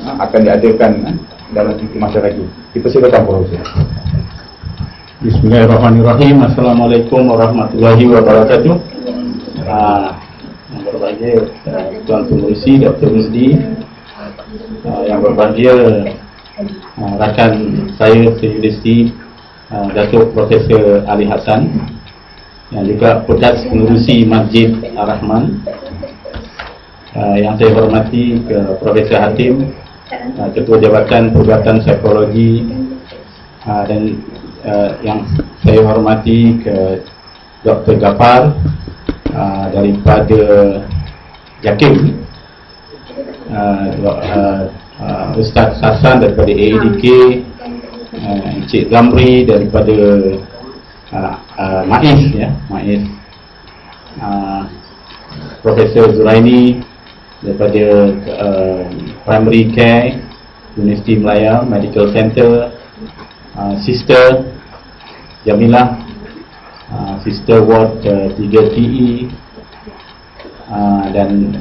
akan diadakan dalam masa lagi. Kita silakan Profesor. Bismillahirrahmanirrahim. Assalamualaikum warahmatullahi wabarakatuh. Yang berbahagia Tuan Pengerusi Dr. Rusdi, yang berbahagia rakan saya se-Universiti Datuk Profesor Ali Hassan, yang juga bekas pengerusi Masjid Ar-Rahman, yang saya hormati ke Profesor Hatim, Ketua Jabatan Perubatan Psikologi, dan yang saya hormati ke Dr. Gafar daripada JAKIM, Ustaz Hassan daripada AADK, Encik Zamri daripada MAIS, MAIS, Profesor Zuraini daripada Primary Care Universiti Melaya Medical Center, Sister Jamilah, Sister Ward 3 TE, dan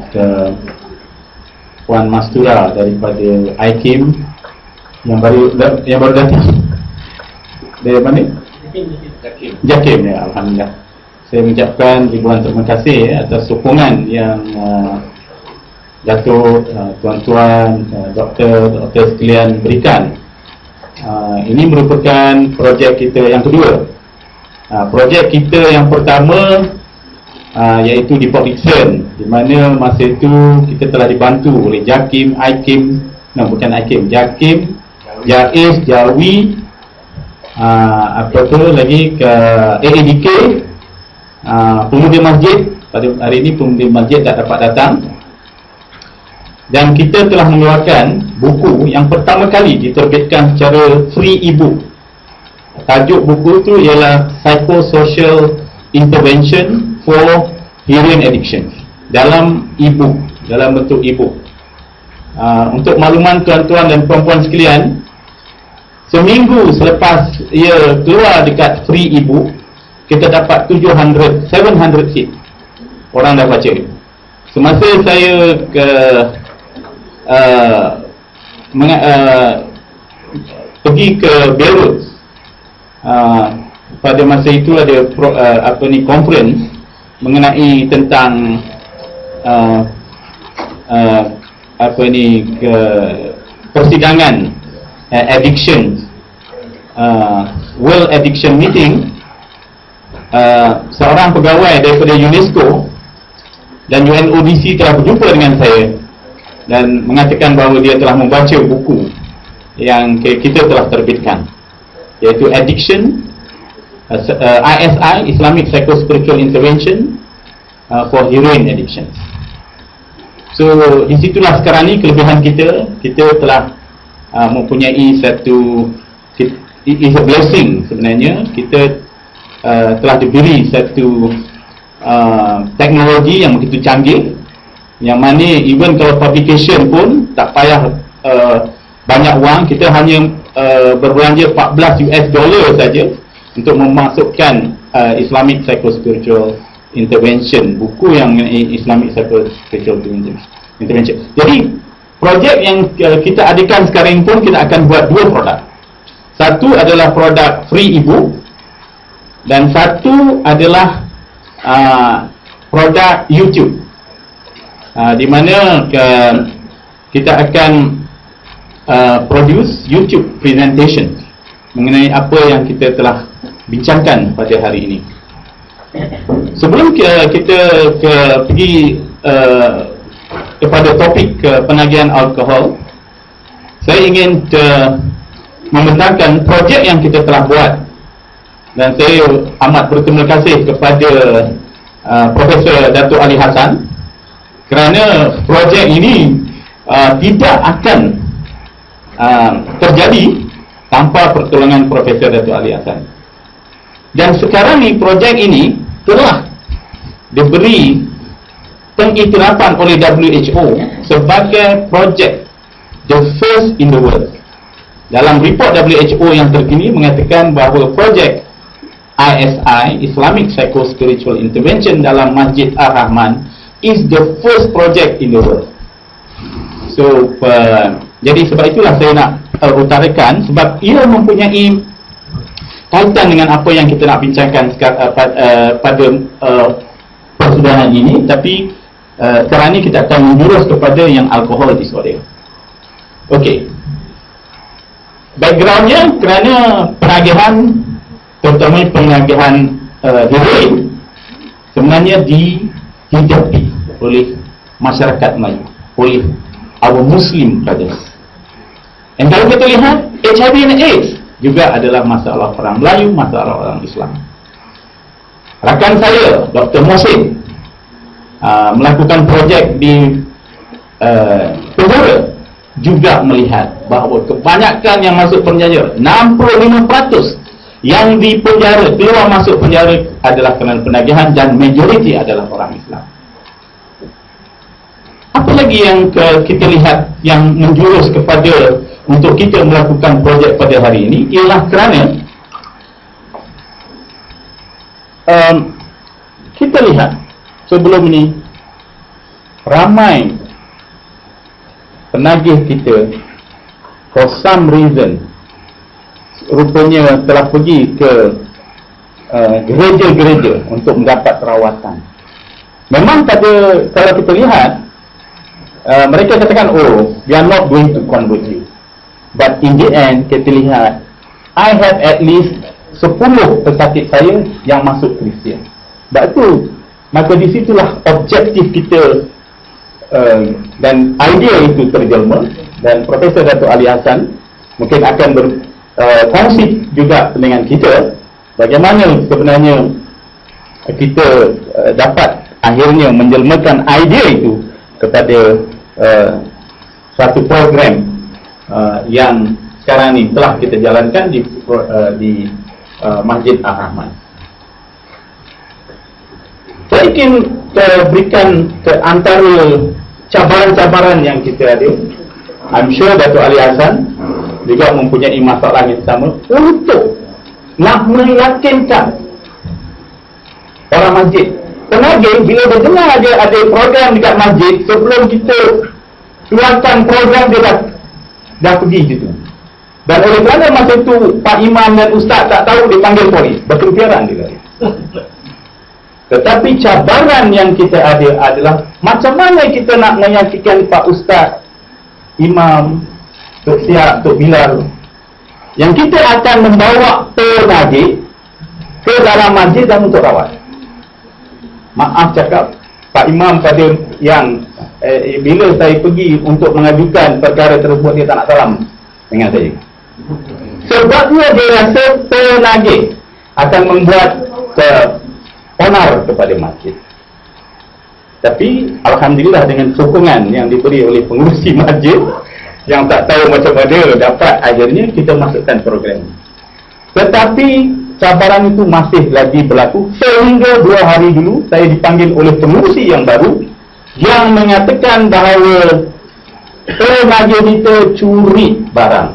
Puan Mastura daripada IKIM yang baru datang dari mana? JAKIM, ya, alhamdulillah. Saya mengucapkan ribuan terima kasih atas sokongan yang Datuk, tuan-tuan, doktor sekalian berikan. Ini merupakan projek kita yang kedua. Projek kita yang pertama iaitu di Port Dickson, di mana masa itu kita telah dibantu oleh JAKIM, IKIM, bukan IKIM, JAKIM, JAIS, JAWI, apa tu lagi, ke AADK, pemuda masjid. Pada hari ini pemuda masjid tak dapat datang, dan kita telah mengeluarkan buku yang pertama kali diterbitkan secara free ebook. Tajuk buku tu ialah Psychosocial Intervention for Hearing Addiction, dalam ebook, dalam bentuk ebook. Untuk makluman tuan-tuan dan puan-puan sekalian, seminggu selepas ia keluar dekat free ebook, kita dapat 700 hit orang dah baca. Semasa saya pergi ke Beirut, pada masa itu ada conference mengenai tentang persidangan addiction, World Addiction Meeting. Seorang pegawai daripada UNESCO dan UNODC telah berjumpa dengan saya dan mengatakan bahawa dia telah membaca buku yang kita telah terbitkan, iaitu Addiction, ISI, Islamic Psychospiritual Intervention for Heroin Addiction. So di situlah sekarang ni kelebihan kita. Kita telah mempunyai satu, it is a blessing sebenarnya. Kita telah diberi satu teknologi yang begitu canggih, yang mana even kalau publication pun tak payah banyak wang. Kita hanya berbelanja $14 saja untuk memasukkan Islamic Psychospiritual Intervention, buku yang mengenai Islamic Psychospiritual Intervention. Jadi projek yang kita adakan sekarang pun, kita akan buat dua produk. Satu adalah produk free ebook, dan satu adalah produk YouTube, di mana kita akan produce YouTube presentation mengenai apa yang kita telah bincangkan pada hari ini. Sebelum kita pergi kepada topik penagihan alkohol, saya ingin membentangkan projek yang kita telah buat, dan saya amat berterima kasih kepada Profesor Datuk Ali Hassan, kerana projek ini tidak akan terjadi tanpa pertolongan Profesor Datuk Ali Hassan. Dan sekarang ni projek ini telah diberi pengiktirafan oleh WHO sebagai projek the first in the world. Dalam report WHO yang terkini mengatakan bahawa projek ISI, Islamic Psychospiritual Intervention dalam Masjid Ar-Rahman, is the first project in the world. So Jadi sebab itulah saya nak utarakan, sebab ia mempunyai kaitan dengan apa yang kita nak bincangkan pada persudahan ini, tapi sekarang ni kita akan menjurus kepada yang alcohol disorder. Okey. Backgroundnya kerana penagihan, terutama penagihan heroin sebenarnya dihidapi oleh masyarakat Melayu, oleh our Muslim brothers. Dan kalau kita lihat, HIV and AIDS juga adalah masalah orang Melayu, masalah orang Islam. Rakan saya, Dr. Mohsin, melakukan projek di penjara, juga melihat bahawa kebanyakan yang masuk penjara, 65% yang di penjara, keluar masuk penjara adalah kerana penagihan, dan majoriti adalah orang Islam. Apa lagi yang kita lihat yang menjurus kepada untuk kita melakukan projek pada hari ini ialah kerana kita lihat sebelum ini ramai penagih kita for some reason rupanya telah pergi ke gereja-gereja untuk mendapat rawatan. Memang kalau kita lihat, mereka katakan, oh, we are not going to convert you. But in the end, kita lihat, I have at least 10 pesakit saya yang masuk Kristian. Sebab tu, maka di situlah objektif kita dan idea itu terjelma, dan Profesor Datuk Ali Hassan mungkin akan berkongsi juga dengan kita bagaimana sebenarnya kita dapat akhirnya menjelmakan idea itu kepada satu program yang sekarang ini telah kita jalankan di Masjid Ar-Rahman. Saya ingin berikan antara cabaran-cabaran yang kita ada. I'm sure Datuk Ali Hassan juga mempunyai masalah yang sama untuk nak meyakinkan orang masjid. Penagih bila dia dengar ada program dekat masjid, sebelum kita keluarkan program, dia dah pergi situ. Dan oleh kerana masa itu Pak Imam dan Ustaz tak tahu, dia panggil polis, berkempiaran dia. Tetapi cabaran yang kita ada adalah macam mana kita nak meyakinkan Pak Ustaz, Imam, Tok Siap, Tok Bilal, yang kita akan membawa penagih ke dalam masjid dan untuk rawat. Maaf cakap, Pak Imam pada yang bila saya pergi untuk mengajukan perkara tersebut, dia tak nak salam dengan saya. Sebabnya dia rasa penagih akan membuat onar kepada masjid. Tapi Alhamdulillah dengan sokongan yang diberi oleh pengurusi masjid yang tak tahu macam mana dapat, akhirnya kita masukkan program ini. Tetapi cabaran itu masih lagi berlaku sehingga 2 hari dulu saya dipanggil oleh pengurusi yang baru yang mengatakan bahawa penagih kita curi barang,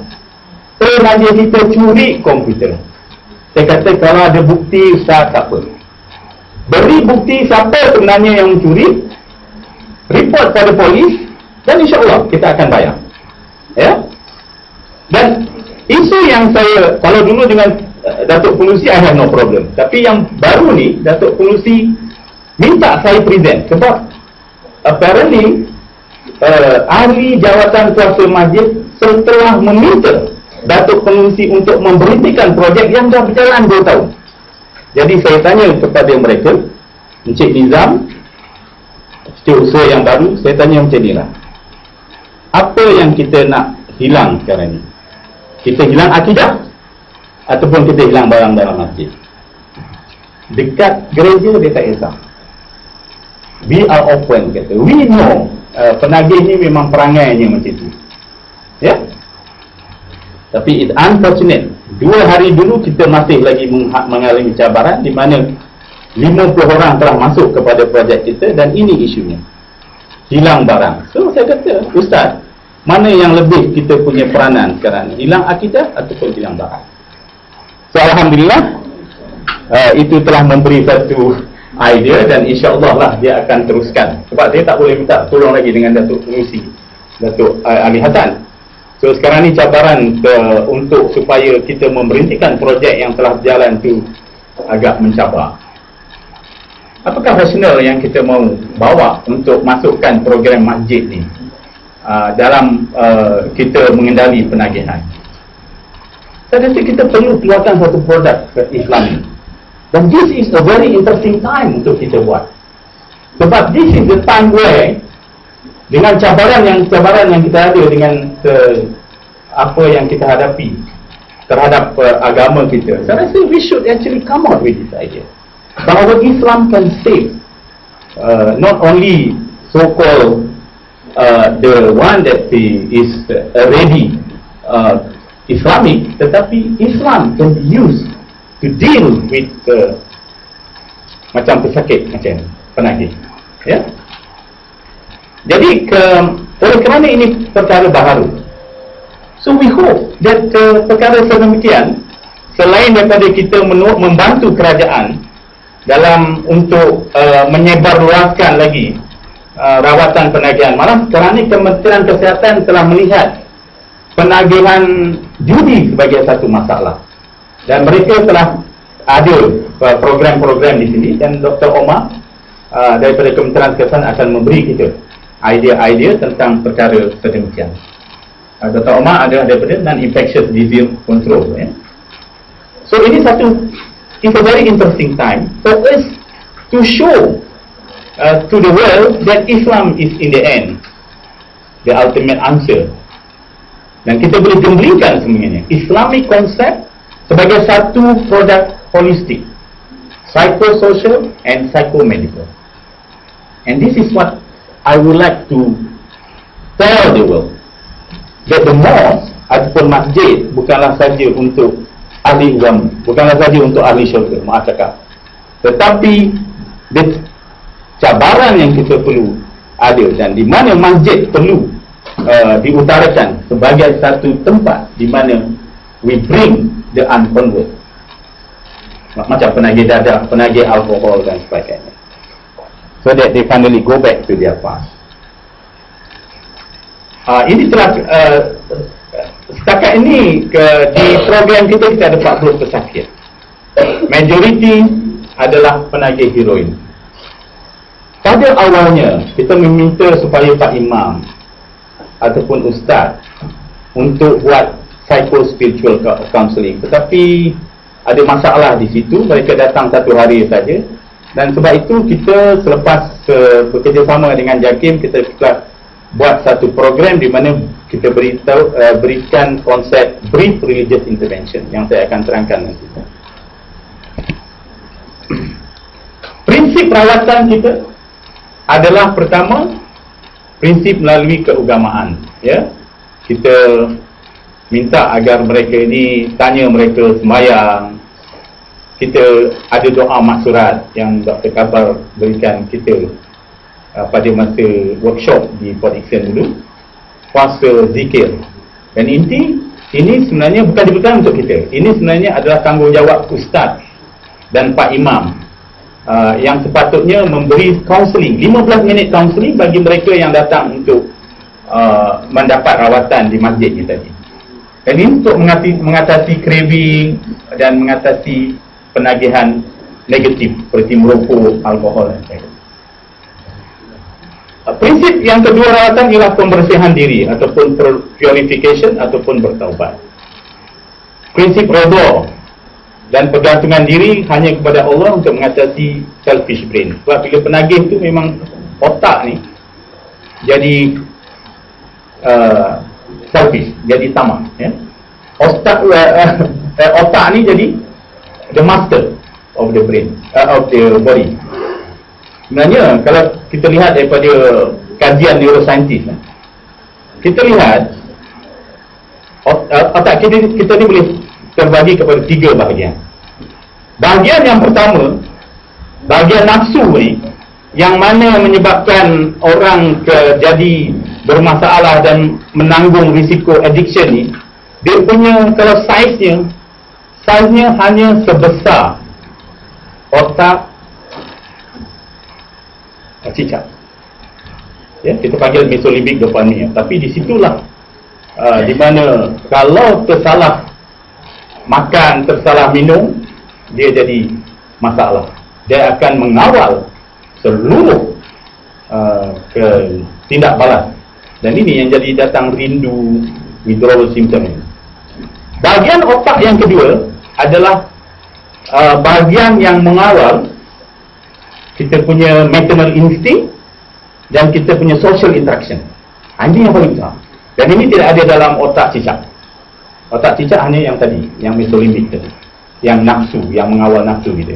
penagih kita curi komputer. Saya kata kalau ada bukti, Ustaz, tak apa, beri bukti siapa sebenarnya yang mencuri, report pada polis, dan insyaAllah kita akan bayar. Ya. Dan isu yang saya, kalau dulu dengan Datuk Pengurusi, I have no problem. Tapi yang baru ni, Datuk Pengurusi minta saya present. Sebab apparently ahli jawatan kuasa masjid setelah meminta Datuk Pengurusi untuk memberhentikan projek yang dah berjalan 2 tahun. Jadi saya tanya kepada mereka, Encik Nizam, setiausaha yang baru, saya tanya macam ni lah, apa yang kita nak hilang sekarang ni? Kita hilang akidah ataupun kita hilang barang dalam masjid? Dekat gereja dia tak kisah. We are open, kata. We know penagih ni memang perangainya macam tu. Ya. Tapi it's unfortunate, 2 hari dulu kita masih lagi mengalami cabaran di mana 50 orang telah masuk kepada projek kita, dan ini isunya, hilang barang. So saya kata, Ustaz, mana yang lebih kita punya peranan sekarang ni, hilang akidah ataupun hilang barang? So Alhamdulillah, itu telah memberi satu idea, dan insyaAllah lah dia akan teruskan. Sebab saya tak boleh minta tolong lagi dengan Datuk Pengurusi, Datuk Ali Hassan. So sekarang ni cabaran untuk supaya kita memberhentikan projek yang telah berjalan tu agak mencabar. Apakah rasional yang kita mahu bawa untuk masukkan program masjid ni dalam kita mengendali penagihan? Saya rasa kita perlu keluarkan satu produk Islami. Dan this is a very interesting time untuk kita buat. Sebab this is the time where dengan cabaran yang kita ada dengan apa yang kita hadapi terhadap agama kita, saya rasa we should actually come out with this idea bahawa Islam can save not only so-called the one that is already Islamic, tetapi Islam can be used to deal with macam pesakit, macam penagih, ya. Jadi oleh kerana ini perkara baharu, so we hope that perkara sedemikian, selain daripada kita membantu kerajaan dalam untuk menyebarluaskan lagi rawatan penagihan, malah sekarang ini Kementerian Kesihatan telah melihat penagihan judi sebagai satu masalah, dan mereka telah ada program-program di sini, dan Dr. Omar daripada Kementerian Kesihatan akan memberi kita idea-idea tentang perkara sedemikian. Dr. Omar ada daripada Non-Infectious Disease Control, ya. So ini it's a very interesting time for us to show to the world that Islam is in the end the ultimate answer. Dan kita boleh gemblingkan semuanya Islamic concept sebagai satu produk holistik, psychosocial and psychomedical. And this is what I would like to tell the world, that the mosque ataupun masjid bukanlah saja untuk ahli agama, bukanlah saja untuk ahli syurga, maaf cakap, tetapi cabaran yang kita perlu ada, dan di mana masjid perlu diutarakan sebagai satu tempat di mana we bring the unconvert, macam penagih dadah, penagih alkohol dan sebagainya, so that they finally go back to their past. Ini telah setakat ini di program kita ada 40 pesakit. Majoriti adalah penagih heroin. Pada awalnya kita meminta supaya Pak Imam ataupun Ustaz untuk buat psycho-spiritual counselling, tetapi ada masalah di situ. Mereka datang satu hari saja, dan sebab itu kita selepas bekerjasama dengan JAKIM, kita buat satu program di mana kita berikan konsep brief religious intervention yang saya akan terangkan nanti. Prinsip rawatan kita adalah pertama, prinsip melalui keagamaan, ya. Kita minta agar mereka ini, tanya mereka sembahyang. Kita ada doa maksurat yang Dr. Kabar berikan kita pada masa workshop di Port Dickson dulu, puasa, zikir. Dan ini sebenarnya bukan diberikan untuk kita. Ini sebenarnya adalah tanggungjawab Ustaz dan Pak Imam yang sepatutnya memberi counselling, 15 minit counselling bagi mereka yang datang untuk mendapat rawatan di masjid kita tadi. Dan ini untuk mengatasi craving dan mengatasi penagihan negatif seperti merokok, alkohol dan sebagainya. Prinsip yang kedua rawatan ialah pembersihan diri ataupun purification ataupun bertaubat. Prinsip redha dan pergantungan diri hanya kepada Allah untuk mengatasi selfish brain. Sebab bila penagih tu memang otak ni jadi selfish, jadi tamak, ya. Otak ni jadi the master of the brain, of the body. Sebenarnya kalau kita lihat daripada kajian neurosaintis, kita lihat otak kita ni boleh terbagi kepada 3 bahagian. Bahagian yang pertama, bahagian nafsu ni, yang mana menyebabkan orang jadi bermasalah dan menanggung risiko addiction ni, dia punya, kalau saiznya hanya sebesar otak cicak, ya, kita panggil mesolimbik dopamine. Tapi di situlah di mana kalau tersalah makan, tersalah minum, dia jadi masalah. Dia akan mengawal seluruh tindak balas. Dan ini yang jadi datang rindu, withdrawal symptom. Bahagian otak yang kedua adalah bahagian yang mengawal kita punya maternal instinct dan kita punya social interaction. Ini yang paling besar. Dan ini tidak ada dalam otak cicak. Otak cicak hanya yang tadi, yang mesolimbik tadi, yang nafsu, yang mengawal nafsu gitu.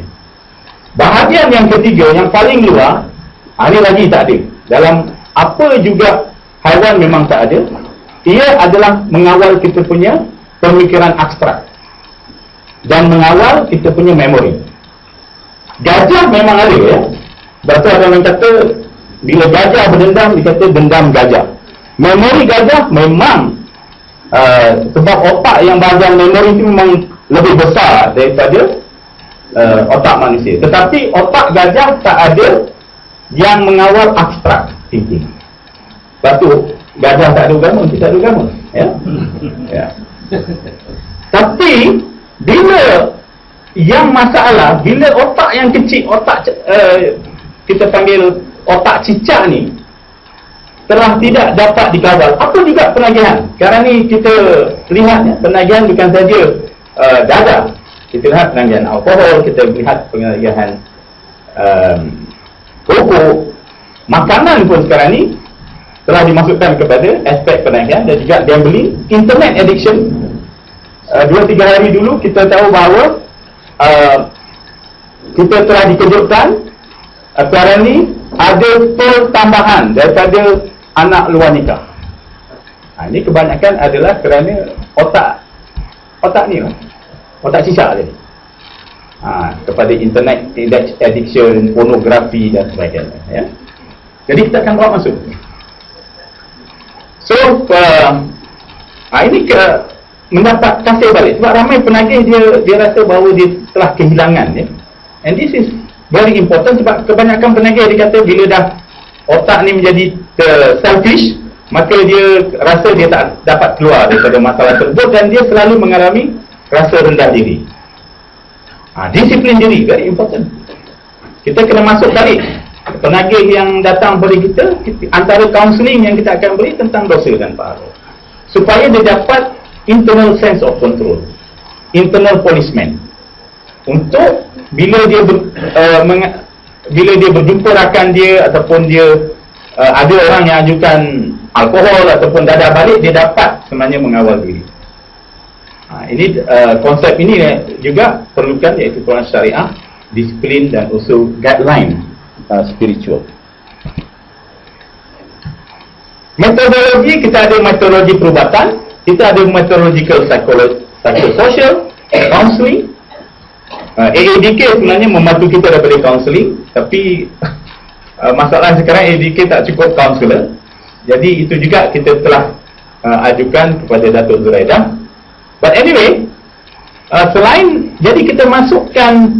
Bahagian yang ketiga, yang paling luar, ini lagi tak ada. Dalam apa juga haiwan memang tak ada. Ia adalah mengawal kita punya pemikiran abstrak dan mengawal kita punya memori. Gajah memang ada ya. Sebab ada orang kata bila gajah berdendam, dikata dendam gajah. Memori gajah memang sebab otak yang bahagian memori itu memang lebih besar daripada otak manusia. Tetapi otak gajah tak ada yang mengawal abstrak thinking. Sebab tu gajah tak ada agama, kita ada agama ya? Ya. Tapi bila yang masalah, bila otak yang kecil, otak kita panggil otak cicak ni telah tidak dapat dikawal, apa juga penagihan. Sekarang ni kita lihat ya, penagihan bukan saja dadah. Kita lihat penagihan alkohol, kita lihat penagihan rokok, makanan pun sekarang ni telah dimasukkan kepada aspek penagihan, dan juga gambling, internet addiction. 2-3 hari dulu kita tahu bahawa kita telah dikejutkan sekarang ni ada pertambahan daripada anak luar nikah. Ini kebanyakan adalah kerana otak ni lah, otak cicak tadi, kepada internet addiction, pornografi dan sebagainya ya. Jadi kita akan bawa masuk. So ini mendapat kasih balik. Sebab ramai penagih dia rasa bahawa dia telah kehilangan ya. And this is very important, sebab kebanyakan penagih dia kata bila dah otak ni menjadi selfish, maka dia rasa dia tak dapat keluar daripada masalah tersebut, dan dia selalu mengalami rasa rendah diri. Disiplin diri very important. Kita kena masuk balik. Penagih yang datang kepada kita, antara kaunseling yang kita akan beri tentang dosa dan pahala, supaya dia dapat internal sense of control, internal policeman, untuk bila dia berjumpa rakan dia, ataupun dia ada orang yang ajukan alkohol ataupun dadah balik, dia dapat sebenarnya mengawal diri. Ini konsep ini juga perlukan, iaitu Quran Syariah, disiplin dan also guideline spiritual. Metodologi, kita ada metodologi perubatan, kita ada methodological psychosocial, counseling. AADK sebenarnya membantu kita daripada counseling, tapi masalah sekarang AADK tak cukup counselor. Jadi itu juga kita telah ajukan kepada Datuk Zuraidah. But anyway, selain, jadi kita masukkan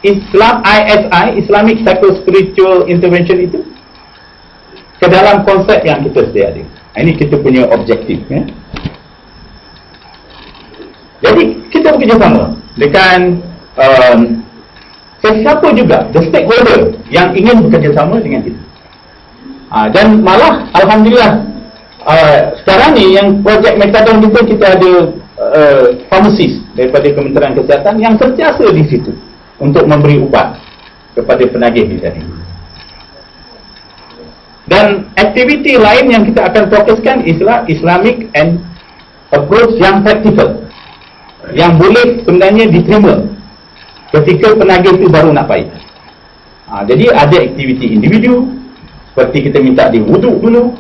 Islam, ISI, Islamic Psycho-Spiritual Intervention itu ke dalam konsep yang kita sedia ada. Ini kita punya objektif ya. Jadi kita bekerjasama dengan sesiapa juga, the stakeholder yang ingin bekerjasama dengan kita. Dan malah Alhamdulillah sekarang ni yang projek metadon kita ada pharmacist daripada Kementerian Kesihatan yang sentiasa di situ untuk memberi ubat kepada penagih kita ni. Dan aktiviti lain yang kita akan fokuskan ialah Islamic and approach yang practical, yang boleh sebenarnya diterima ketika penagih itu baru nak baik. Jadi ada aktiviti individu, seperti kita minta dia wuduk dulu,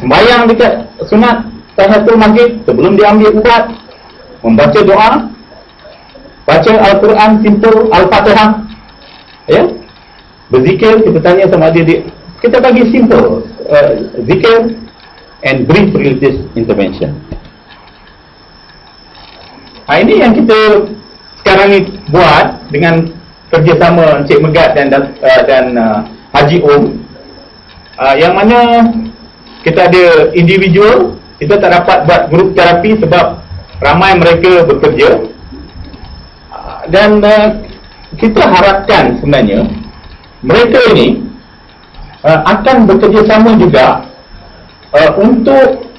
sembahyang dekat sunat tahiyatul masjid sebelum dia ambil ubat, membaca doa, baca Al-Quran simple, Al-Fatihah ya, berzikir. Kita tanya sama dia, kita bagi simple zikir and brief religious intervention. Ini yang kita sekarang ni buat dengan kerjasama Encik Megat dan Haji Om, yang mana kita ada individual kita tak dapat buat grup terapi sebab ramai mereka bekerja. Dan kita harapkan sebenarnya mereka ini akan bekerjasama juga untuk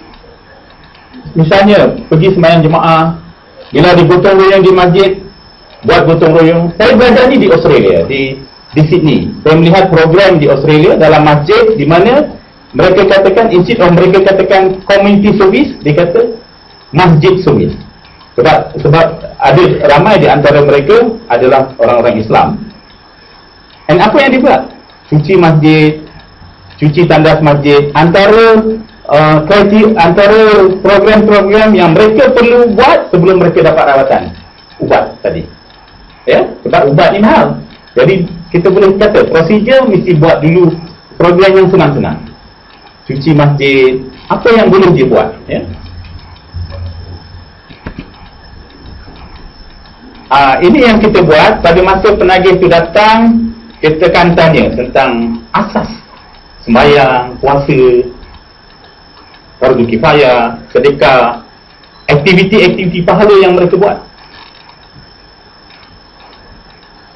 misalnya pergi sembahyang jemaah, bila di gotong royong di masjid, buat gotong royong. Saya belajar ni di Australia, di Sydney. Saya melihat program di Australia dalam masjid di mana mereka katakan, instead of mereka katakan community service, dia kata masjid service. Sebab ada ramai di antara mereka adalah orang-orang Islam. Dan apa yang dibuat? Cuci masjid, cuci tandas masjid, antara program-program yang mereka perlu buat sebelum mereka dapat rawatan ubat tadi. Ya, sebab ubat ni mahal. Jadi kita boleh kata prosedur mesti buat dulu program yang senang-senang. Cuci masjid, apa yang boleh dia buat, ya. Ini yang kita buat pada masa penagih itu datang, kita akan tanya tentang asas sembahyang, puasa, fardu kifayah, sedekah, aktiviti-aktiviti pahala yang mereka buat.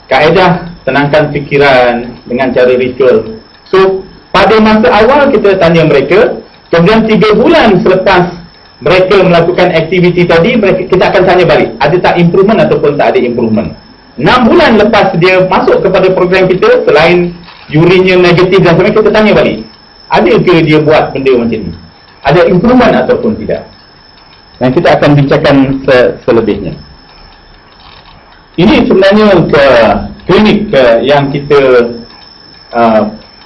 Kaedah tenangkan fikiran dengan cara ritual. So, pada masa awal kita tanya mereka, kemudian 3 bulan selepas mereka melakukan aktiviti tadi, kita akan tanya balik, ada tak improvement ataupun tak ada improvement. 6 bulan lepas dia masuk kepada program kita, selain urinnya negatif dan sebagainya, kita tanya balik, ada ke dia buat benda macam ni, ada improvement ataupun tidak. Dan kita akan bincangkan selebihnya. Ini sebenarnya ke klinik yang kita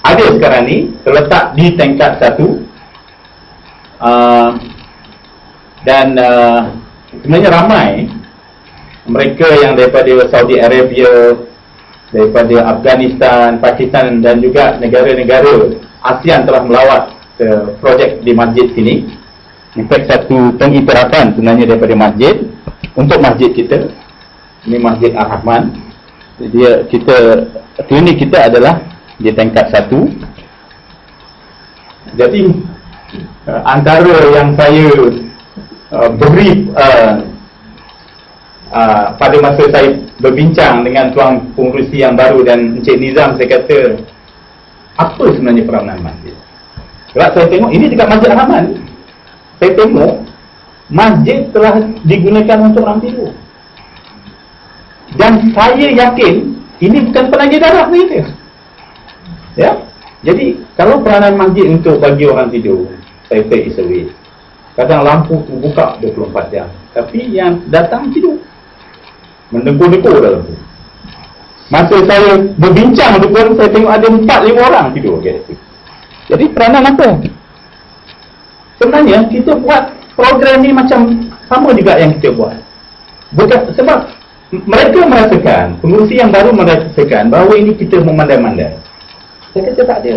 ada sekarang ni, terletak di tingkat 1. Dan sebenarnya ramai mereka yang daripada Saudi Arabia, daripada Afghanistan, Pakistan dan juga negara-negara ASEAN telah melawat ke projek di masjid sini. In fact, satu pengiktirafan sebenarnya daripada masjid untuk masjid kita. Ini Masjid Ar-Rahman. Klinik kita adalah di tingkat 1. Jadi antara yang saya beri pada masa saya berbincang dengan tuan pengurusi yang baru dan Encik Nizam, saya kata, apa sebenarnya peranan masjid? Sebab saya tengok, ini dekat Masjid Ar-Rahman, saya tengok masjid telah digunakan untuk orang tidur. Dan saya yakin ini bukan penagih darah kita. Ya, jadi kalau peranan masjid untuk bagi orang tidur, saya take is a waste. Kadang lampu tu buka 24 jam, tapi yang datang tidur, mendegur-degur dalam tu. Masa saya berbincang tu pun, saya tengok ada 4-5 orang tidur kat situ. Jadi peranan apa? Sebenarnya kita buat program ni macam sama juga yang kita buat. Bukan sebab mereka merasakan, pengurusi yang baru merasakan bahawa ini kita memandai-mandai. Saya kata tak ada.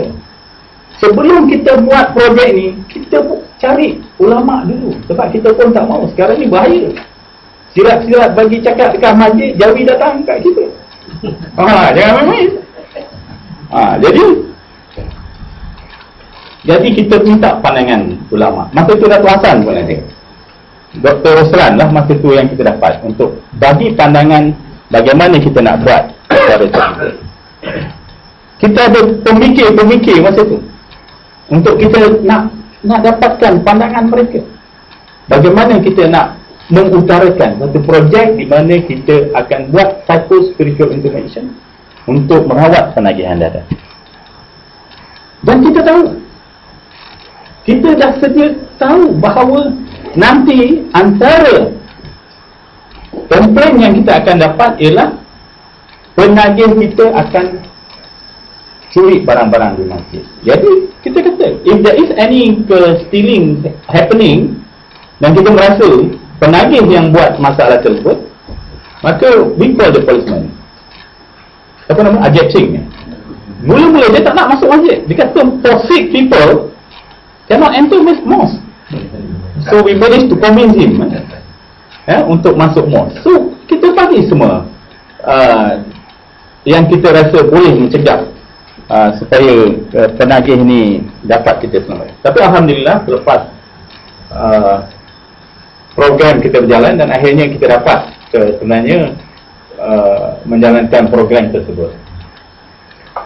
Sebelum kita buat projek ni, kita cari ulama' dulu. Sebab kita pun tak mahu. Sekarang ni bahaya. Sirat-sirat bagi cakap dekat masjid, Jawi datang kat kita. Jangan main-main. Jadi kita minta pandangan ulama'. Masa tu Dato' Hassan pun ada. Dr. Roslan lah masa tu yang kita dapat untuk bagi pandangan bagaimana kita nak buat cara kita. Kita ada pemikir-pemikir masa tu untuk kita nak dapatkan pandangan mereka. Bagaimana kita nak mengutarakan satu projek di mana kita akan buat psycho-spiritual intervention untuk merawat penagihan darah. Dan kita dah sedia tahu bahawa nanti antara komplain yang kita akan dapat ialah penagih kita akan curi barang-barang di masjid. Jadi kita kata, if there is any stealing happening dan kita merasa penagih yang buat masalah tersebut, maka we call the policeman. Apa nama? Ajak-cing. Mula-mula dia tak nak masuk masjid. Dia kata for sick people cannot enter mosque. So we managed to convince him untuk masuk mosque. So kita bagi semua yang kita rasa boleh mencegah supaya penagih ni dapat kita selamat. Tapi alhamdulillah selepas program kita berjalan dan akhirnya kita dapat sebenarnya menjalankan program tersebut.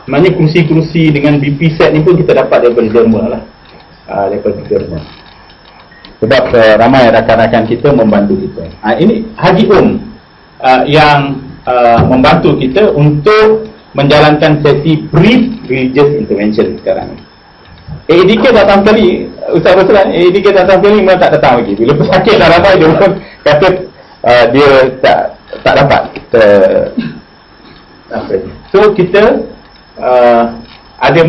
Sebenarnya kerusi-kerusi dengan BP set ni pun kita dapat daripada derma lah, daripada derma. Sebab ramai rakan-rakan kita membantu kita. Ini Haji yang membantu kita untuk menjalankan sesi brief religious intervention sekarang. AEDK datang sekali, Ustaz Roslan, AEDK datang sekali memang tak datang lagi. Bila pesakit dah ramai, dia pun kata dia tak dapat. So kita ada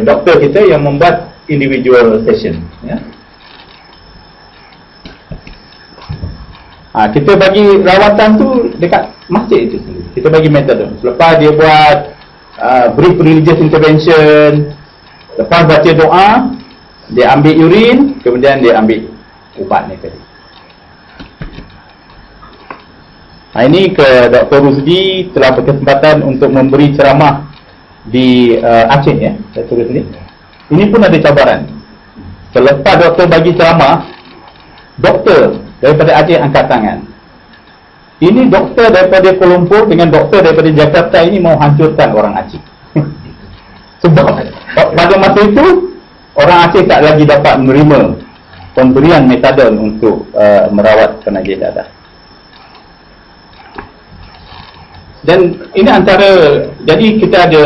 doktor kita yang membuat individual session, ya. Kita bagi rawatan tu dekat masjid itu sendiri. Kita bagi metode. Selepas dia buat brief religious intervention, lepas baca doa, dia ambil urin, kemudian dia ambil ubat ni tadi. Ini ke Dr. Rusdi telah berkesempatan untuk memberi ceramah di Aceh, ya, Dr. Rusdi. Ini pun ada cabaran. Selepas doktor bagi ceramah, doktor daripada Aceh angkat tangan. Ini doktor daripada Kuala Lumpur dengan doktor daripada Jakarta ini mau hancurkan orang Aceh. Sebab pada masa itu orang Aceh tak lagi dapat menerima pemberian metadon untuk merawat penagih dadah. Dan ini antara, jadi kita ada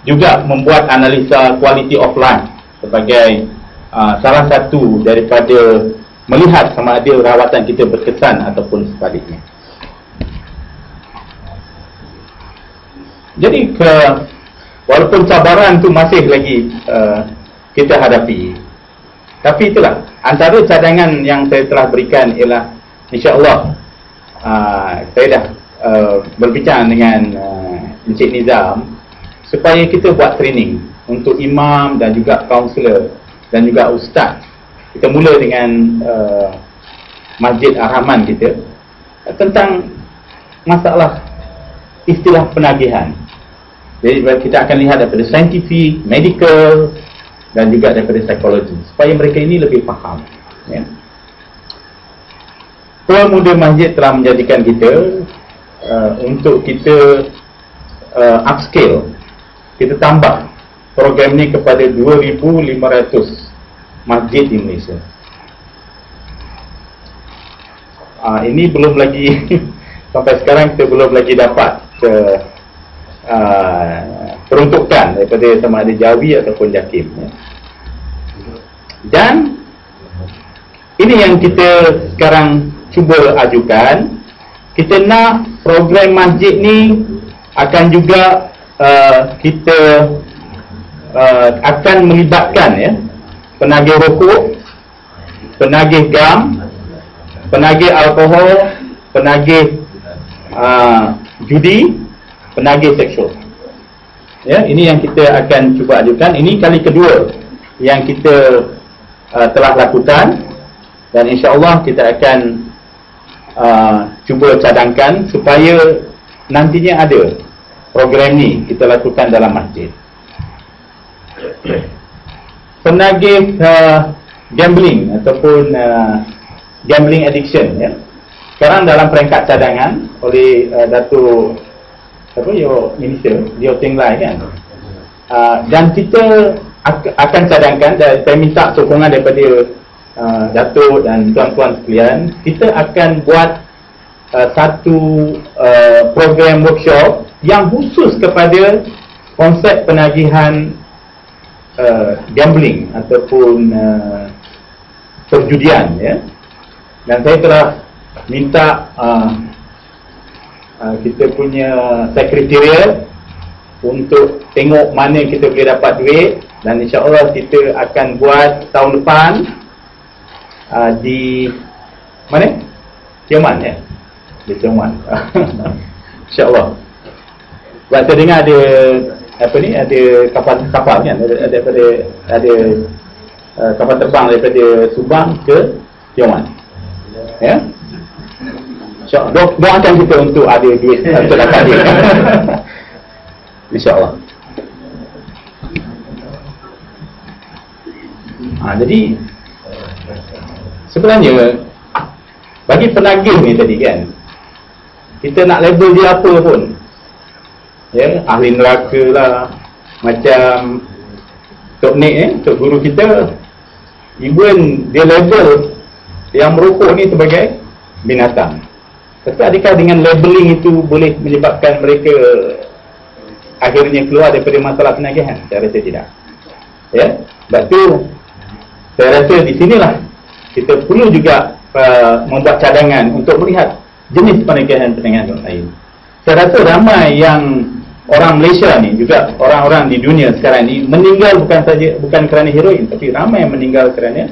juga membuat analisa quality of life sebagai salah satu daripada melihat sama ada rawatan kita berkesan ataupun sebaliknya. Jadi walaupun cabaran tu masih lagi kita hadapi, tapi itulah antara cadangan yang saya telah berikan ialah insya-Allah saya dah berbincang dengan Encik Nizam supaya kita buat training untuk imam dan juga kaunselor dan juga ustaz. Kita mula dengan Masjid Ar-Rahman kita tentang masalah istilah penagihan. Jadi kita akan lihat daripada saintifik, medical dan juga daripada psikologi supaya mereka ini lebih faham, ya. Tuan Muda Masjid telah menjadikan kita untuk kita upscale, kita tambah program ni kepada 2,500 masjid di Malaysia. Ini belum lagi sampai sekarang kita belum lagi dapat peruntukan daripada sama ada Jawi ataupun Jakim, ya. Dan ini yang kita sekarang cuba ajukan. Kita nak program masjid ni akan juga kita akan melibatkan, ya, penagih rokok, penagih gam, penagih alkohol, penagih judi, penagih seksual. Ya, ini yang kita akan cuba ajukan. Ini kali kedua yang kita telah lakukan dan insya-Allah kita akan cuba cadangkan supaya nantinya ada program ni kita lakukan dalam masjid. Penagih gambling ataupun gambling addiction, ya, sekarang dalam peringkat cadangan oleh Datuk Minister Dio Teng Lai, kan, dan kita akan cadangkan dan saya minta sokongan daripada Datuk dan tuan-tuan sekalian. Kita akan buat satu program workshop yang khusus kepada konsep penagihan gambling ataupun perjudian, ya. Dan saya telah minta kita punya sekretariat untuk tengok mana kita boleh dapat duit, dan insya-Allah kita akan buat tahun depan di mana? Tioman, ya. Di Tioman. Insya-Allah. Sebab saya dengar ada ada kapal kan, ada kapal terbang daripada Subang ke Tioman, ya. InsyaAllah doakan kita untuk ada duit untuk dapat duit. InsyaAllah. Jadi sebenarnya bagi penagih ni tadi kan, kita nak label dia apa pun, ya, ahli neraka lah, macam Tok Nik, Tok Guru kita, even dia label yang merokok ni sebagai binatang. Tapi adakah dengan labeling itu boleh menyebabkan mereka akhirnya keluar daripada masalah penagihan? Saya rasa tidak. Ya, sebab tu saya rasa di sinilah kita perlu juga membuat cadangan untuk melihat jenis penagihan lain. Saya rasa ramai yang orang Malaysia ni, juga orang-orang di dunia sekarang ni meninggal bukan kerana heroin, tapi ramai yang meninggal kerana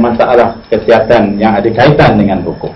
masalah kesihatan yang ada kaitan dengan rokok.